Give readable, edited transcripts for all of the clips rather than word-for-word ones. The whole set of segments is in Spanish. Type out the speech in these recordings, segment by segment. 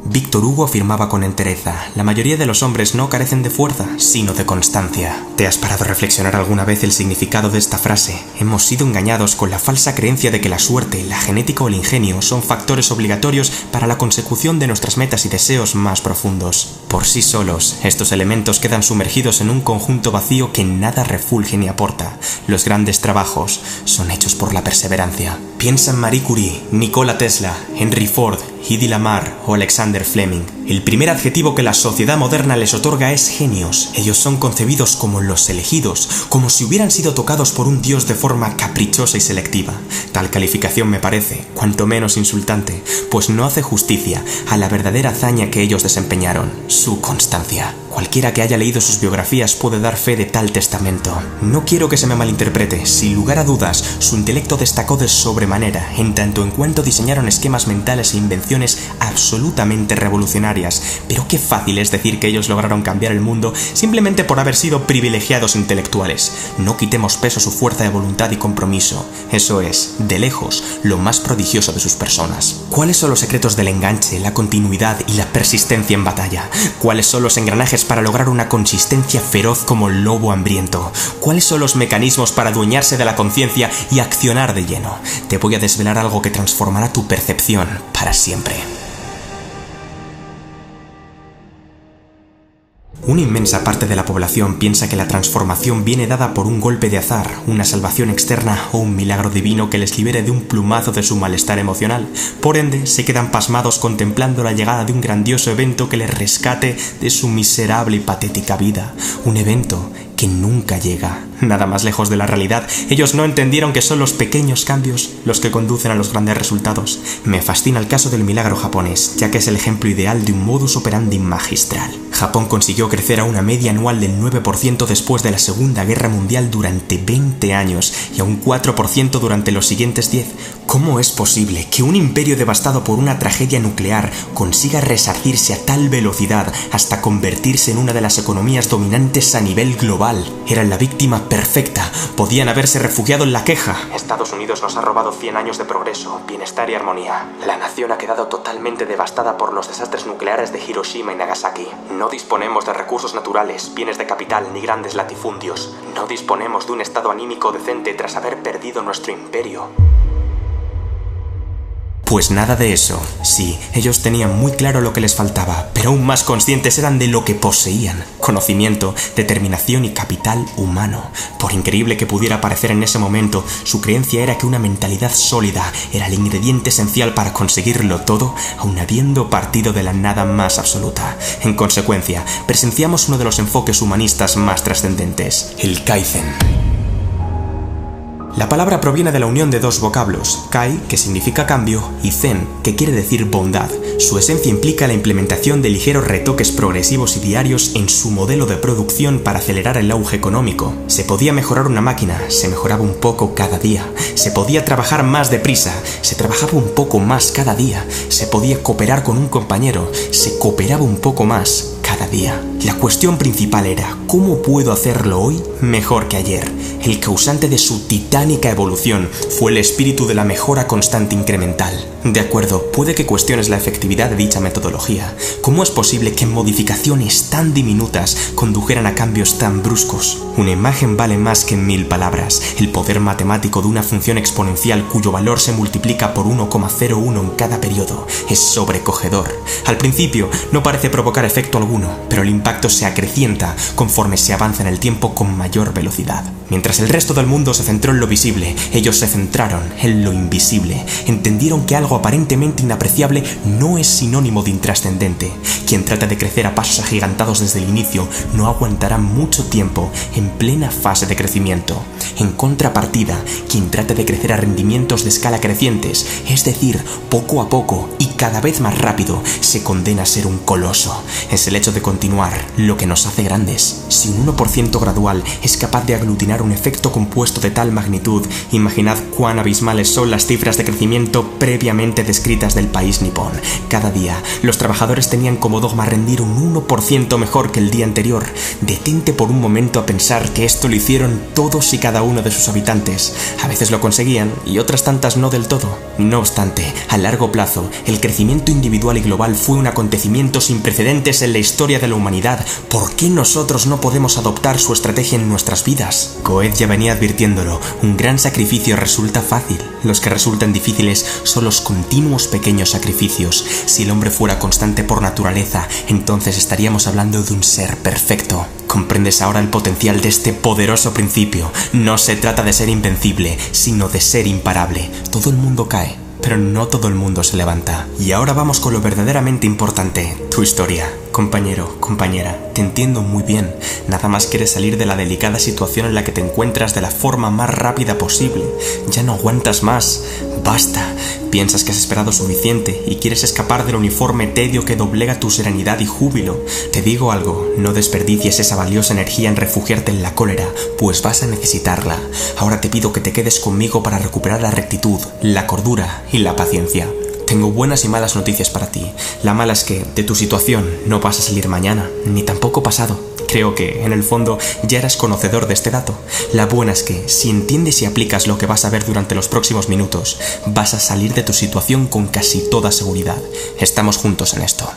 Víctor Hugo afirmaba con entereza: la mayoría de los hombres no carecen de fuerza, sino de constancia. ¿Te has parado a reflexionar alguna vez el significado de esta frase? Hemos sido engañados con la falsa creencia de que la suerte, la genética o el ingenio son factores obligatorios para la consecución de nuestras metas y deseos más profundos. Por sí solos, estos elementos quedan sumergidos en un conjunto vacío que nada refulge ni aporta. Los grandes trabajos son hechos por la perseverancia. Piensa en Marie Curie, Nikola Tesla, Henry Ford, Hedy Lamarr o Alexander Fleming. El primer adjetivo que la sociedad moderna les otorga es genios. Ellos son concebidos como los elegidos, como si hubieran sido tocados por un dios de forma caprichosa y selectiva. Tal calificación me parece, cuanto menos insultante, pues no hace justicia a la verdadera hazaña que ellos desempeñaron: su constancia. Cualquiera que haya leído sus biografías puede dar fe de tal testamento. No quiero que se me malinterprete, sin lugar a dudas, su intelecto destacó de sobremanera, en tanto en cuanto diseñaron esquemas mentales e invenciones absolutamente revolucionarias, pero qué fácil es decir que ellos lograron cambiar el mundo simplemente por haber sido privilegiados intelectuales. No quitemos peso a su fuerza de voluntad y compromiso. Eso es, de lejos, lo más prodigioso de sus personas. ¿Cuáles son los secretos del enganche, la continuidad y la persistencia en batalla? ¿Cuáles son los engranajes para lograr una consistencia feroz como el lobo hambriento? ¿Cuáles son los mecanismos para adueñarse de la conciencia y accionar de lleno? Te voy a desvelar algo que transformará tu percepción para siempre. Una inmensa parte de la población piensa que la transformación viene dada por un golpe de azar, una salvación externa o un milagro divino que les libere de un plumazo de su malestar emocional. Por ende, se quedan pasmados contemplando la llegada de un grandioso evento que les rescate de su miserable y patética vida. Un evento que nunca llega. Nada más lejos de la realidad. Ellos no entendieron que son los pequeños cambios los que conducen a los grandes resultados. Me fascina el caso del milagro japonés, ya que es el ejemplo ideal de un modus operandi magistral. Japón consiguió crecer a una media anual del 9% después de la Segunda Guerra Mundial durante 20 años y a un 4% durante los siguientes 10. ¿Cómo es posible que un imperio devastado por una tragedia nuclear consiga resarcirse a tal velocidad hasta convertirse en una de las economías dominantes a nivel global? Eran la víctima perfecta, podían haberse refugiado en la queja. Estados Unidos nos ha robado 100 años de progreso, bienestar y armonía. La nación ha quedado totalmente devastada por los desastres nucleares de Hiroshima y Nagasaki. No disponemos de recursos naturales, bienes de capital ni grandes latifundios. No disponemos de un estado anímico decente tras haber perdido nuestro imperio. Pues nada de eso. Sí, ellos tenían muy claro lo que les faltaba, pero aún más conscientes eran de lo que poseían: conocimiento, determinación y capital humano. Por increíble que pudiera parecer en ese momento, su creencia era que una mentalidad sólida era el ingrediente esencial para conseguirlo todo, aun habiendo partido de la nada más absoluta. En consecuencia, presenciamos uno de los enfoques humanistas más trascendentes: el Kaizen. La palabra proviene de la unión de dos vocablos: kai, que significa cambio, y zen, que quiere decir bondad. Su esencia implica la implementación de ligeros retoques progresivos y diarios en su modelo de producción para acelerar el auge económico. Se podía mejorar una máquina, se mejoraba un poco cada día. Se podía trabajar más deprisa, se trabajaba un poco más cada día. Se podía cooperar con un compañero, se cooperaba un poco más cada día. La cuestión principal era: ¿cómo puedo hacerlo hoy mejor que ayer? El causante de su titánica evolución fue el espíritu de la mejora constante incremental. De acuerdo, puede que cuestiones la efectividad de dicha metodología. ¿Cómo es posible que modificaciones tan diminutas condujeran a cambios tan bruscos? Una imagen vale más que 1000 palabras. El poder matemático de una función exponencial cuyo valor se multiplica por 1,01 en cada periodo es sobrecogedor. Al principio no parece provocar efecto alguno, pero el impacto se acrecienta conforme se avanza en el tiempo con mayor velocidad. Mientras el resto del mundo se centró en lo visible, ellos se centraron en lo invisible. Entendieron que algo aparentemente inapreciable no es sinónimo de intrascendente. Quien trata de crecer a pasos agigantados desde el inicio no aguantará mucho tiempo en plena fase de crecimiento. En contrapartida, quien trata de crecer a rendimientos de escala crecientes, es decir, poco a poco y cada vez más rápido, se condena a ser un coloso. Es el hecho de continuar, lo que nos hace grandes. Si un 1% gradual es capaz de aglutinar un efecto compuesto de tal magnitud, imaginad cuán abismales son las cifras de crecimiento previamente descritas del país nipón. Cada día, los trabajadores tenían como dogma rendir un 1% mejor que el día anterior. Detente por un momento a pensar que esto lo hicieron todos y cada uno de sus habitantes. A veces lo conseguían y otras tantas no del todo. No obstante, a largo plazo, el crecimiento individual y global fue un acontecimiento sin precedentes en la historia de la humanidad. ¿Por qué nosotros no podemos adoptar su estrategia en nuestras vidas? Goethe ya venía advirtiéndolo, un gran sacrificio resulta fácil. Los que resultan difíciles son los continuos pequeños sacrificios. Si el hombre fuera constante por naturaleza, entonces estaríamos hablando de un ser perfecto. ¿Comprendes ahora el potencial de este poderoso principio? No se trata de ser invencible, sino de ser imparable. Todo el mundo cae, pero no todo el mundo se levanta. Y ahora vamos con lo verdaderamente importante, tu historia. Compañero, compañera, te entiendo muy bien. Nada más quieres salir de la delicada situación en la que te encuentras de la forma más rápida posible. Ya no aguantas más. Basta. Piensas que has esperado suficiente y quieres escapar del uniforme tedio que doblega tu serenidad y júbilo. Te digo algo, no desperdicies esa valiosa energía en refugiarte en la cólera, pues vas a necesitarla. Ahora te pido que te quedes conmigo para recuperar la rectitud, la cordura y la paciencia. Tengo buenas y malas noticias para ti. La mala es que de tu situación no vas a salir mañana, ni tampoco pasado. Creo que, en el fondo, ya eras conocedor de este dato. La buena es que, si entiendes y aplicas lo que vas a ver durante los próximos minutos, vas a salir de tu situación con casi toda seguridad. Estamos juntos en esto.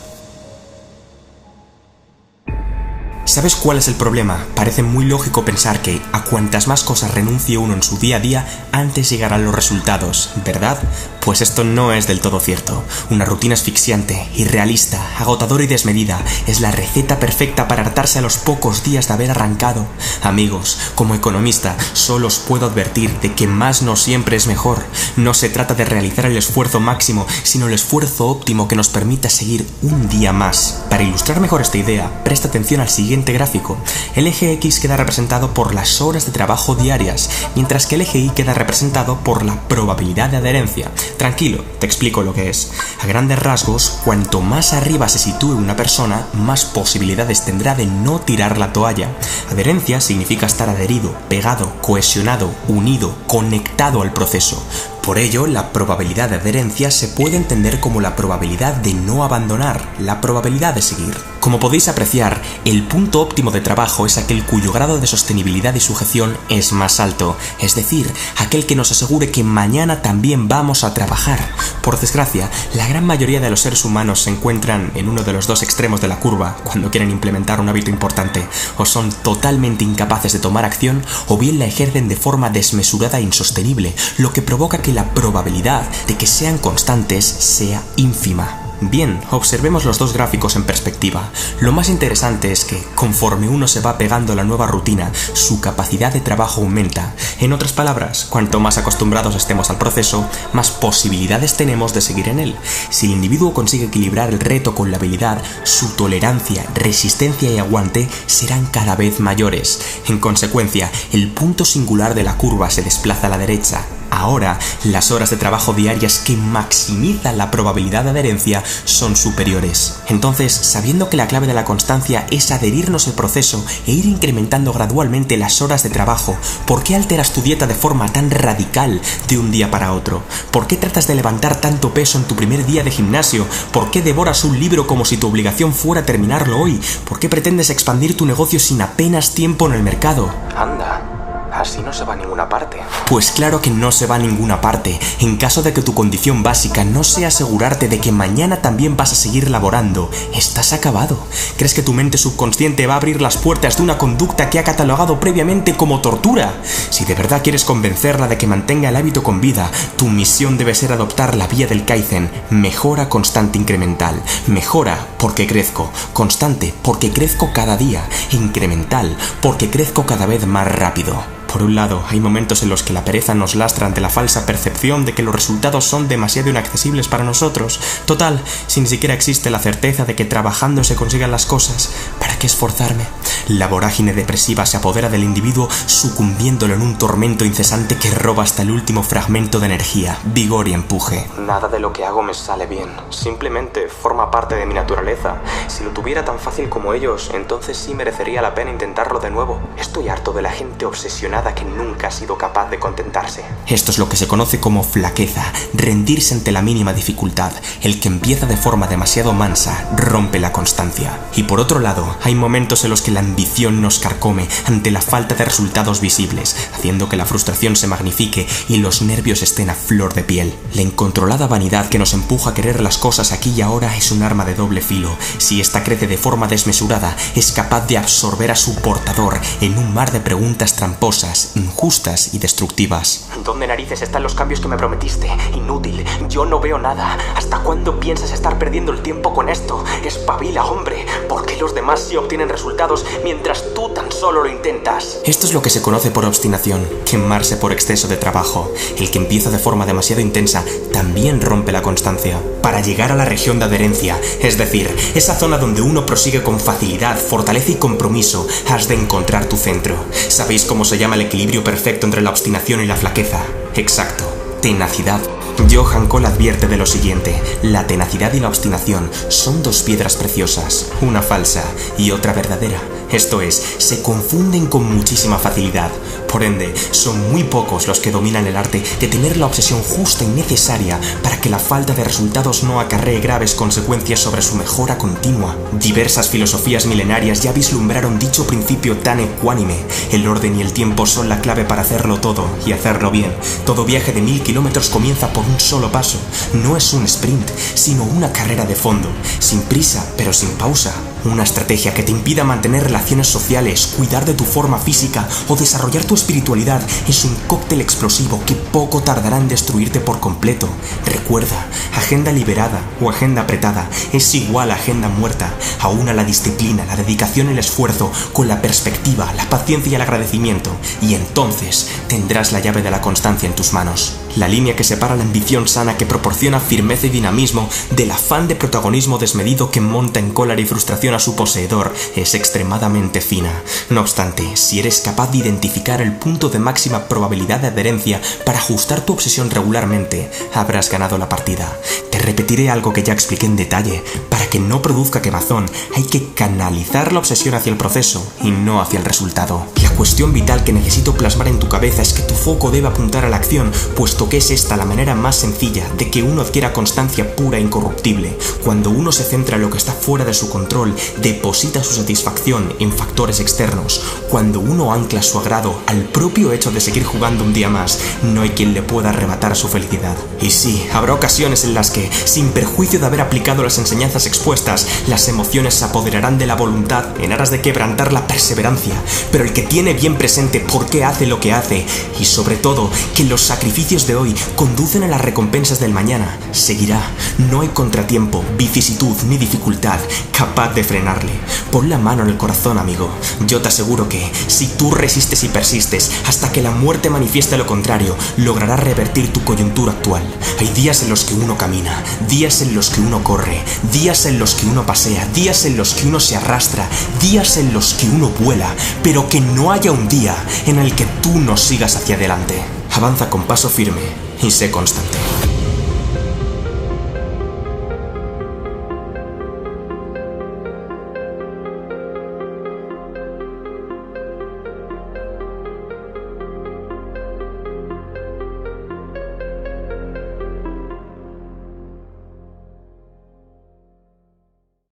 ¿Sabes cuál es el problema? Parece muy lógico pensar que a cuantas más cosas renuncie uno en su día a día, antes llegarán los resultados, ¿verdad? Pues esto no es del todo cierto. Una rutina asfixiante, irrealista, agotadora y desmedida es la receta perfecta para hartarse a los pocos días de haber arrancado. Amigos, como economista, solo os puedo advertir de que más no siempre es mejor. No se trata de realizar el esfuerzo máximo, sino el esfuerzo óptimo que nos permita seguir un día más. Para ilustrar mejor esta idea, presta atención al siguiente gráfico. El eje X queda representado por las horas de trabajo diarias, mientras que el eje Y queda representado por la probabilidad de adherencia. Tranquilo, te explico lo que es. A grandes rasgos, cuanto más arriba se sitúe una persona, más posibilidades tendrá de no tirar la toalla. Adherencia significa estar adherido, pegado, cohesionado, unido, conectado al proceso. Por ello, la probabilidad de adherencia se puede entender como la probabilidad de no abandonar, la probabilidad de seguir. Como podéis apreciar, el punto óptimo de trabajo es aquel cuyo grado de sostenibilidad y sujeción es más alto, es decir, aquel que nos asegure que mañana también vamos a trabajar. Por desgracia, la gran mayoría de los seres humanos se encuentran en uno de los dos extremos de la curva cuando quieren implementar un hábito importante, o son totalmente incapaces de tomar acción o bien la ejercen de forma desmesurada e insostenible, lo que provoca que la probabilidad de que sean constantes sea ínfima. Bien, observemos los dos gráficos en perspectiva. Lo más interesante es que, conforme uno se va pegando a la nueva rutina, su capacidad de trabajo aumenta. En otras palabras, cuanto más acostumbrados estemos al proceso, más posibilidades tenemos de seguir en él. Si el individuo consigue equilibrar el reto con la habilidad, su tolerancia, resistencia y aguante serán cada vez mayores. En consecuencia, el punto singular de la curva se desplaza a la derecha. Ahora, las horas de trabajo diarias que maximizan la probabilidad de adherencia son superiores. Entonces, sabiendo que la clave de la constancia es adherirnos al proceso e ir incrementando gradualmente las horas de trabajo, ¿por qué alteras tu dieta de forma tan radical de un día para otro? ¿Por qué tratas de levantar tanto peso en tu primer día de gimnasio? ¿Por qué devoras un libro como si tu obligación fuera terminarlo hoy? ¿Por qué pretendes expandir tu negocio sin apenas tiempo en el mercado? Anda. Así no se va a ninguna parte. Pues claro que no se va a ninguna parte, en caso de que tu condición básica no sea asegurarte de que mañana también vas a seguir laborando. Estás acabado. ¿Crees que tu mente subconsciente va a abrir las puertas de una conducta que ha catalogado previamente como tortura? Si de verdad quieres convencerla de que mantenga el hábito con vida, tu misión debe ser adoptar la vía del Kaizen, mejora constante incremental. Mejora porque crezco, constante porque crezco cada día, incremental porque crezco cada vez más rápido. Por un lado, hay momentos en los que la pereza nos lastra ante la falsa percepción de que los resultados son demasiado inaccesibles para nosotros. Total, si ni siquiera existe la certeza de que trabajando se consigan las cosas, ¿para que esforzarme. La vorágine depresiva se apodera del individuo, sucumbiéndolo en un tormento incesante que roba hasta el último fragmento de energía, vigor y empuje. Nada de lo que hago me sale bien. Simplemente forma parte de mi naturaleza. Si lo tuviera tan fácil como ellos, entonces sí merecería la pena intentarlo de nuevo. Estoy harto de la gente obsesionada que nunca ha sido capaz de contentarse. Esto es lo que se conoce como flaqueza, rendirse ante la mínima dificultad. El que empieza de forma demasiado mansa rompe la constancia. Y por otro lado, hay momentos en los que la ambición nos carcome ante la falta de resultados visibles, haciendo que la frustración se magnifique y los nervios estén a flor de piel. La incontrolada vanidad que nos empuja a querer las cosas aquí y ahora es un arma de doble filo. Si esta crece de forma desmesurada, es capaz de absorber a su portador en un mar de preguntas tramposas, injustas y destructivas. ¿Dónde narices están los cambios que me prometiste? Inútil, yo no veo nada. ¿Hasta cuándo piensas estar perdiendo el tiempo con esto? Espabila, hombre. ¿Por qué los demás sí obtienen resultados mientras tú tan solo lo intentas? Esto es lo que se conoce por obstinación, quemarse por exceso de trabajo. El que empieza de forma demasiado intensa también rompe la constancia. Para llegar a la región de adherencia, es decir, esa zona donde uno prosigue con facilidad, fortaleza y compromiso, has de encontrar tu centro. ¿Sabéis cómo se llama el equilibrio perfecto entre la obstinación y la flaqueza? Exacto, tenacidad. Johann Cole advierte de lo siguiente: la tenacidad y la obstinación son dos piedras preciosas, una falsa y otra verdadera. Esto es, se confunden con muchísima facilidad. Por ende, son muy pocos los que dominan el arte de tener la obsesión justa y necesaria para que la falta de resultados no acarree graves consecuencias sobre su mejora continua. Diversas filosofías milenarias ya vislumbraron dicho principio tan ecuánime. El orden y el tiempo son la clave para hacerlo todo y hacerlo bien. Todo viaje de 1000 kilómetros comienza por un solo paso. No es un sprint, sino una carrera de fondo, sin prisa pero sin pausa. Una estrategia que te impida mantener relaciones sociales, cuidar de tu forma física o desarrollar tu espiritualidad es un cóctel explosivo que poco tardará en destruirte por completo. Recuerda, agenda liberada o agenda apretada es igual a agenda muerta. Aúna la disciplina, la dedicación y el esfuerzo con la perspectiva, la paciencia y el agradecimiento, y entonces tendrás la llave de la constancia en tus manos. La línea que separa la ambición sana que proporciona firmeza y dinamismo del afán de protagonismo desmedido que monta en cólera y frustración a su poseedor es extremadamente fina. No obstante, si eres capaz de identificar el punto de máxima probabilidad de adherencia para ajustar tu obsesión regularmente, habrás ganado la partida. Te repetiré algo que ya expliqué en detalle. Para que no produzca quemazón, hay que canalizar la obsesión hacia el proceso y no hacia el resultado. La cuestión vital que necesito plasmar en tu cabeza es que tu foco debe apuntar a la acción, puesto que es esta la manera más sencilla de que uno adquiera constancia pura e incorruptible. Cuando uno se centra en lo que está fuera de su control, deposita su satisfacción en factores externos. Cuando uno ancla su agrado al propio hecho de seguir jugando un día más, no hay quien le pueda arrebatar su felicidad. Y sí, habrá ocasiones en las que, sin perjuicio de haber aplicado las enseñanzas expuestas, las emociones se apoderarán de la voluntad en aras de quebrantar la perseverancia. Pero el que tiene bien presente por qué hace lo que hace, y sobre todo que los sacrificios de hoy conducen a las recompensas del mañana, seguirá. No hay contratiempo, vicisitud ni dificultad capaz de frenarle. Pon la mano en el corazón, amigo. Yo te aseguro que, si tú resistes y persistes hasta que la muerte manifieste lo contrario, lograrás revertir tu coyuntura actual. Hay días en los que uno camina, días en los que uno corre, días en los que uno pasea, días en los que uno se arrastra, días en los que uno vuela, pero que no haya un día en el que tú no sigas hacia adelante. Avanza con paso firme y sé constante.